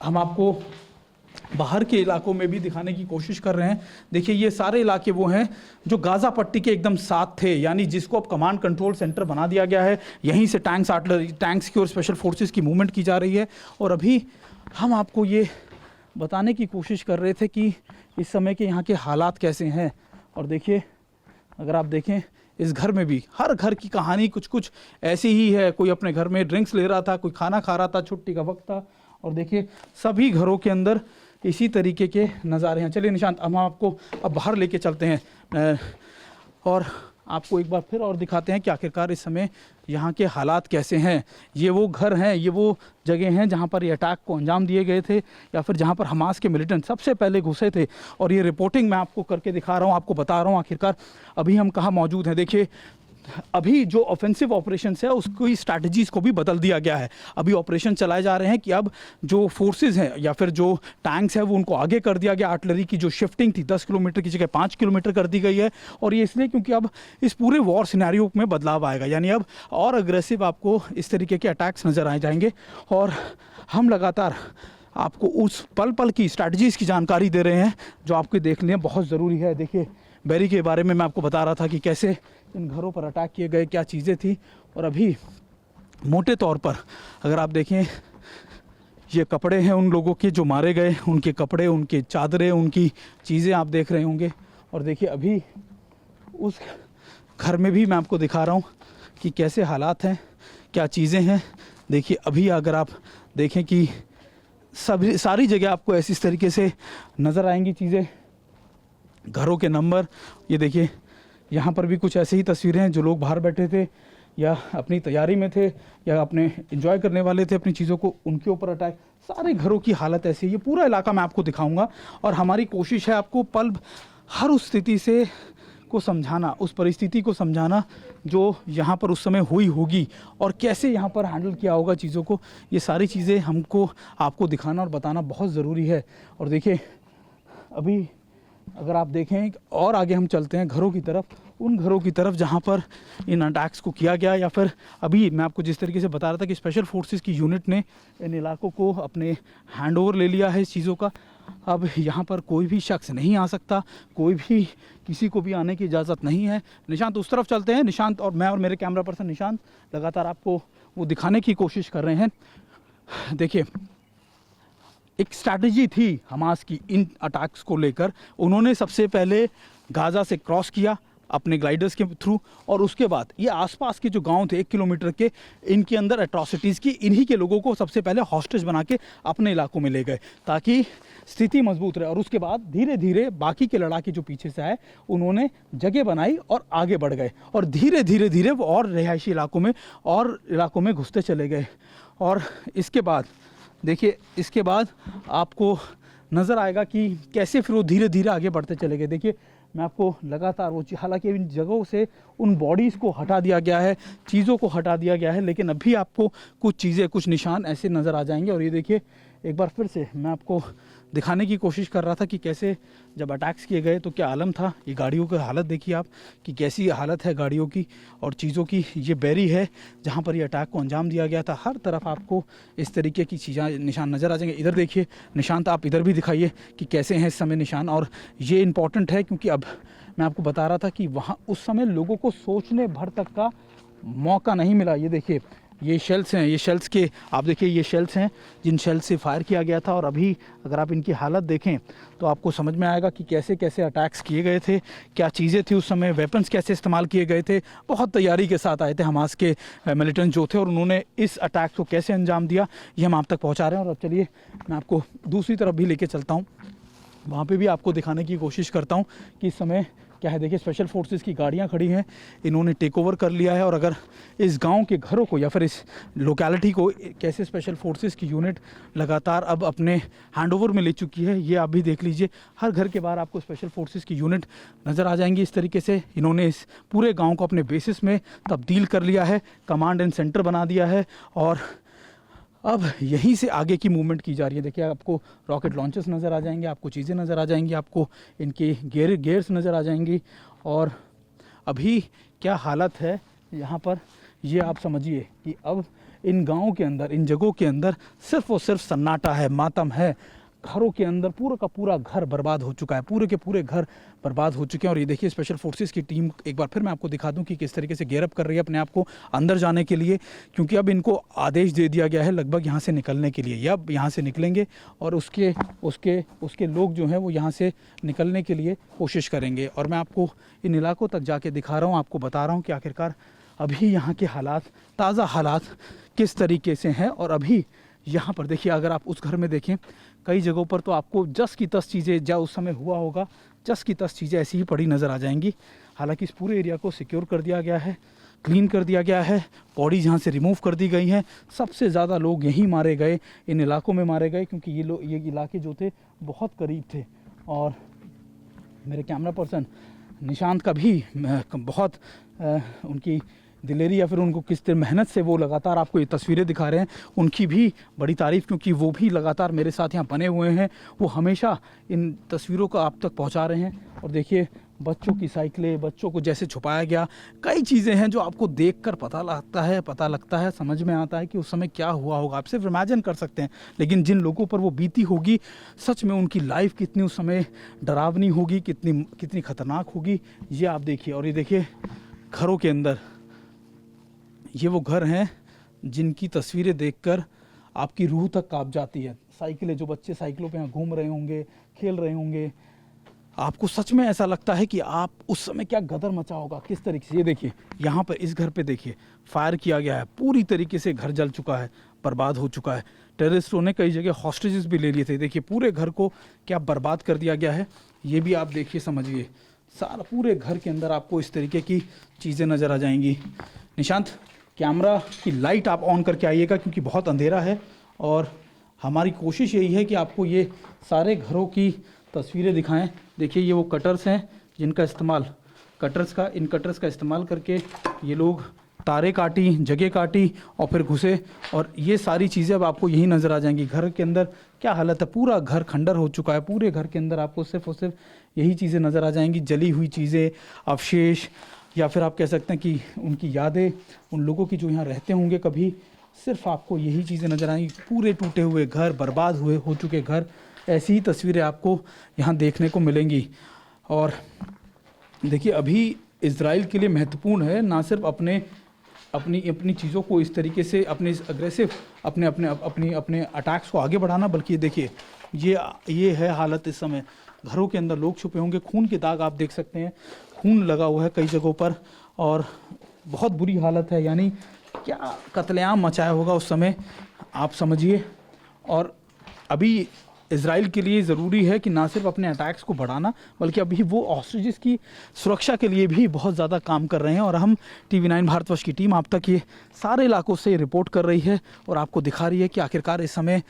हम आपको बाहर के इलाकों में भी दिखाने की कोशिश कर रहे हैं। देखिए ये सारे इलाके वो हैं जो गाज़ा पट्टी के एकदम साथ थे, यानी जिसको अब कमांड कंट्रोल सेंटर बना दिया गया है। यहीं से टैंक्स की और स्पेशल फोर्सेस की मूवमेंट की जा रही है। और अभी हम आपको ये बताने की कोशिश कर रहे थे कि इस समय के यहाँ के हालात कैसे हैं। और देखिए, अगर आप देखें इस घर में भी, हर घर की कहानी कुछ कुछ ऐसी ही है। कोई अपने घर में ड्रिंक्स ले रहा था, कोई खाना खा रहा था, छुट्टी का वक्त था। और देखिए सभी घरों के अंदर इसी तरीके के नज़ारे हैं। चलिए निशांत, हम आपको अब बाहर लेके चलते हैं और आपको एक बार फिर और दिखाते हैं कि आखिरकार इस समय यहाँ के हालात कैसे हैं। ये वो घर हैं, ये वो जगह हैं जहाँ पर ये अटैक को अंजाम दिए गए थे, या फिर जहाँ पर हमास के मिलिटेंट सबसे पहले घुसे थे। और ये रिपोर्टिंग मैं आपको करके दिखा रहा हूँ, आपको बता रहा हूँ आखिरकार अभी हम कहाँ मौजूद हैं। देखिए अभी जो ऑफेंसिव ऑपरेशंस है उसकी स्ट्रैटेजीज़ को भी बदल दिया गया है। अभी ऑपरेशन चलाए जा रहे हैं कि अब जो फोर्सेस हैं या फिर जो टैंक्स है वो उनको आगे कर दिया गया। आर्टिलरी की जो शिफ्टिंग थी 10 किलोमीटर की जगह 5 किलोमीटर कर दी गई है। और ये इसलिए क्योंकि अब इस पूरे वॉर सिनेरियो में बदलाव आएगा, यानी अब और अग्रेसिव आपको इस तरीके के अटैक्स नज़र आ जाएंगे। और हम लगातार आपको उस पल पल की स्ट्रैटेजीज़ की जानकारी दे रहे हैं जो आपको देखने बहुत ज़रूरी है। देखिए बेरी के बारे में मैं आपको बता रहा था कि कैसे इन घरों पर अटैक किए गए, क्या चीज़ें थी। और अभी मोटे तौर पर अगर आप देखें, ये कपड़े हैं उन लोगों के जो मारे गए, उनके कपड़े, उनके चादरें, उनकी चीज़ें आप देख रहे होंगे। और देखिए अभी उस घर में भी मैं आपको दिखा रहा हूँ कि कैसे हालात हैं, क्या चीज़ें हैं। देखिए अभी अगर आप देखें कि सारी जगह आपको ऐसी इस तरीके से नज़र आएंगी चीज़ें, घरों के नंबर। ये देखिए यहाँ पर भी कुछ ऐसे ही तस्वीरें हैं, जो लोग बाहर बैठे थे या अपनी तैयारी में थे या अपने एंजॉय करने वाले थे अपनी चीज़ों को, उनके ऊपर अटैक। सारे घरों की हालत ऐसी है। ये पूरा इलाका मैं आपको दिखाऊंगा और हमारी कोशिश है आपको पल हर उस स्थिति से को समझाना, उस परिस्थिति को समझाना जो यहाँ पर उस समय हुई होगी और कैसे यहाँ पर हैंडल किया होगा चीज़ों को। ये सारी चीज़ें हमको आपको दिखाना और बताना बहुत ज़रूरी है। और देखिए अभी अगर आप देखें और आगे हम चलते हैं घरों की तरफ, उन घरों की तरफ जहां पर इन अटैक्स को किया गया, या फिर अभी मैं आपको जिस तरीके से बता रहा था कि स्पेशल फोर्सेस की यूनिट ने इन इलाकों को अपने हैंड ओवर ले लिया है इस चीज़ों का। अब यहाँ पर कोई भी शख्स नहीं आ सकता, कोई भी किसी को भी आने की इजाज़त नहीं है। निशांत उस तरफ चलते हैं। निशांत और मैं और मेरे कैमरा पर्सन निशांत लगातार आपको वो दिखाने की कोशिश कर रहे हैं। देखिए एक स्ट्रैटेजी थी हमास की इन अटैक्स को लेकर। उन्होंने सबसे पहले गाज़ा से क्रॉस किया अपने ग्लाइडर्स के थ्रू, और उसके बाद ये आसपास के जो गांव थे 1 किलोमीटर के, इनके अंदर एट्रॉसिटीज़ की, इन्हीं के लोगों को सबसे पहले हॉस्टेज बना के अपने इलाकों में ले गए ताकि स्थिति मजबूत रहे। और उसके बाद धीरे धीरे बाकी के लड़ाके जो पीछे से आए उन्होंने जगह बनाई और आगे बढ़ गए, और धीरे धीरे धीरे वो और रिहायशी इलाकों में घुसते चले गए। और इसके बाद देखिए, इसके बाद आपको नज़र आएगा कि कैसे फिर वो धीरे धीरे आगे बढ़ते चले गए। देखिए मैं आपको लगातार वो, हालांकि इन जगहों से उन बॉडीज़ को हटा दिया गया है, चीज़ों को हटा दिया गया है, लेकिन अभी आपको कुछ चीज़ें, कुछ निशान ऐसे नज़र आ जाएंगे। और ये देखिए एक बार फिर से मैं आपको दिखाने की कोशिश कर रहा था कि कैसे जब अटैक्स किए गए तो क्या आलम था। ये गाड़ियों की हालत देखिए आप कि कैसी हालत है गाड़ियों की और चीज़ों की। ये बेरी है जहाँ पर ये अटैक को अंजाम दिया गया था। हर तरफ आपको इस तरीके की चीज़ें, निशान नज़र आ जाएंगे। इधर देखिए निशान, आप इधर भी दिखाइए कि कैसे हैं इस समय निशान। और ये इम्पॉर्टेंट है क्योंकि अब मैं आपको बता रहा था कि वहाँ उस समय लोगों को सोचने भर तक का मौका नहीं मिला। ये देखिए ये शेल्स हैं, ये शेल्स के आप देखिए, ये शेल्स हैं जिन शेल्स से फायर किया गया था। और अभी अगर आप इनकी हालत देखें तो आपको समझ में आएगा कि कैसे कैसे अटैक्स किए गए थे, क्या चीज़ें थी उस समय, वेपन्स कैसे इस्तेमाल किए गए थे। बहुत तैयारी के साथ आए थे हमास के मिलिटेंट जो थे, और उन्होंने इस अटैक को कैसे अंजाम दिया ये हम आप तक पहुँचा रहे हैं। और अब चलिए मैं आपको दूसरी तरफ भी लेके चलता हूँ, वहाँ पे भी आपको दिखाने की कोशिश करता हूँ कि इस समय क्या है। देखिए स्पेशल फोर्सेस की गाड़ियाँ खड़ी हैं, इन्होंने टेक ओवर कर लिया है। और अगर इस गांव के घरों को या फिर इस लोकेलिटी को कैसे स्पेशल फोर्सेस की यूनिट लगातार अब अपने हैंडओवर में ले चुकी है, ये आप भी देख लीजिए। हर घर के बाहर आपको स्पेशल फोर्सेस की यूनिट नज़र आ जाएंगी। इस तरीके से इन्होंने इस पूरे गाँव को अपने बेसिस में तब्दील कर लिया है, कमांड एंड सेंटर बना दिया है, और अब यहीं से आगे की मूवमेंट की जा रही है। देखिए आपको रॉकेट लॉन्चर्स नज़र आ जाएंगे, आपको चीज़ें नज़र आ जाएंगी, आपको इनके गेयर्स नज़र आ जाएंगी। और अभी क्या हालत है यहाँ पर ये आप समझिए कि अब इन गाँव के अंदर, इन जगहों के अंदर सिर्फ और सिर्फ सन्नाटा है, मातम है। घरों के अंदर पूरा का पूरा घर बर्बाद हो चुका है, पूरे के पूरे घर बर्बाद हो चुके हैं। और ये देखिए स्पेशल फोर्सेस की टीम, एक बार फिर मैं आपको दिखा दूं कि किस तरीके से गेयर अप कर रही है अपने आप को अंदर जाने के लिए, क्योंकि अब इनको आदेश दे दिया गया है लगभग यहाँ से निकलने के लिए। ये अब यहाँ से निकलेंगे और उसके लोग जो हैं वो यहाँ से निकलने के लिए कोशिश करेंगे। और मैं आपको इन इलाकों तक जाके दिखा रहा हूँ, आपको बता रहा हूँ कि आखिरकार अभी यहाँ के हालात, ताज़ा हालात किस तरीके से हैं। और अभी यहाँ पर देखिए, अगर आप उस घर में देखें, कई जगहों पर तो आपको जस की तस चीज़ें, जहाँ उस समय हुआ होगा जस की तस चीज़ें ऐसी ही पड़ी नज़र आ जाएंगी। हालांकि इस पूरे एरिया को सिक्योर कर दिया गया है, क्लीन कर दिया गया है, बॉडी यहाँ से रिमूव कर दी गई हैं। सबसे ज़्यादा लोग यहीं मारे गए, इन इलाकों में मारे गए, क्योंकि ये इलाके जो थे बहुत करीब थे। और मेरे कैमरा पर्सन निशांत का भी बहुत उनकी दिलेरी या फिर उनको किस तरह मेहनत से वो लगातार आपको ये तस्वीरें दिखा रहे हैं, उनकी भी बड़ी तारीफ़, क्योंकि वो भी लगातार मेरे साथ यहाँ बने हुए हैं। वो हमेशा इन तस्वीरों को आप तक पहुँचा रहे हैं। और देखिए बच्चों की साइकिलें, बच्चों को जैसे छुपाया गया, कई चीज़ें हैं जो आपको देखकर पता लगता है, समझ में आता है कि उस समय क्या हुआ होगा। आप सिर्फ इमेजिन कर सकते हैं, लेकिन जिन लोगों पर वो बीती होगी, सच में उनकी लाइफ कितनी उस समय डरावनी होगी, कितनी ख़तरनाक होगी, ये आप देखिए। और ये देखिए घरों के अंदर, ये वो घर हैं जिनकी तस्वीरें देखकर आपकी रूह तक कांप जाती है। साइकिलें, जो बच्चे साइकिलों पे यहाँ घूम रहे होंगे, खेल रहे होंगे, आपको सच में ऐसा लगता है कि आप उस समय क्या गदर मचा होगा, किस तरीके से। ये देखिए यहाँ पर इस घर पे देखिए फायर किया गया है, पूरी तरीके से घर जल चुका है, बर्बाद हो चुका है। टेररिस्टों ने कई जगह हॉस्टेजेस भी ले लिए थे। देखिए पूरे घर को क्या बर्बाद कर दिया गया है, ये भी आप देखिए, समझिए। सारा पूरे घर के अंदर आपको इस तरीके की चीज़ें नज़र आ जाएंगी। निशांत, कैमरा की लाइट आप ऑन करके आइएगा, क्योंकि बहुत अंधेरा है। और हमारी कोशिश यही है कि आपको ये सारे घरों की तस्वीरें दिखाएं। देखिए ये वो कटर्स हैं जिनका इस्तेमाल, इन कटर्स का इस्तेमाल करके ये लोग तारे काटी, जगह काटी और फिर घुसे। और ये सारी चीज़ें अब आपको यही नज़र आ जाएंगी। घर के अंदर क्या हालत है, पूरा घर खंडर हो चुका है। पूरे घर के अंदर आपको सिर्फ और सिर्फ यही चीज़ें नज़र आ जाएंगी, जली हुई चीज़ें, अवशेष, या फिर आप कह सकते हैं कि उनकी यादें, उन लोगों की जो यहाँ रहते होंगे कभी, सिर्फ आपको यही चीज़ें नज़र आएंगी। पूरे टूटे हुए घर, बर्बाद हो चुके घर, ऐसी ही तस्वीरें आपको यहाँ देखने को मिलेंगी। और देखिए अभी इजराइल के लिए महत्वपूर्ण है ना सिर्फ अपनी चीज़ों को इस तरीके से, अपने अग्रेसिव अपने अटैक्स को आगे बढ़ाना, बल्कि देखिए ये है हालत इस समय। घरों के अंदर लोग छुपे होंगे, खून के दाग आप देख सकते हैं, खून लगा हुआ है कई जगहों पर, और बहुत बुरी हालत है। यानी क्या कत्लेआम मचाया होगा उस समय, आप समझिए। और अभी इजराइल के लिए ज़रूरी है कि ना सिर्फ अपने अटैक्स को बढ़ाना, बल्कि अभी वो हॉस्टेजेस की सुरक्षा के लिए भी बहुत ज़्यादा काम कर रहे हैं। और हम TV9 भारतवर्ष की टीम आप तक ये सारे इलाकों से रिपोर्ट कर रही है और आपको दिखा रही है कि आखिरकार इस समय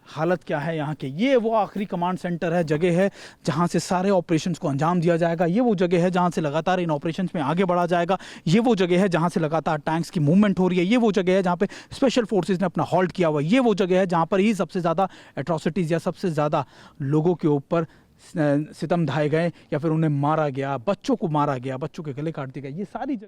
हालत क्या है यहाँ के। ये वो आखिरी कमांड सेंटर है, जगह है जहाँ से सारे ऑपरेशंस को अंजाम दिया जाएगा। ये वो जगह है जहाँ से लगातार इन ऑपरेशंस में आगे बढ़ा जाएगा। ये वो जगह है जहाँ से लगातार टैंक्स की मूवमेंट हो रही है। ये वो जगह है जहाँ पे स्पेशल फोर्सेस ने अपना हॉल्ट किया हुआ है। ये वो जगह है जहाँ पर ही सबसे ज़्यादा एट्रॉसिटीज़ या सबसे ज़्यादा लोगों के ऊपर सितम ढाए गए या फिर उन्हें मारा गया, बच्चों को मारा गया, बच्चों के गले काट दिए गए। ये सारी जगह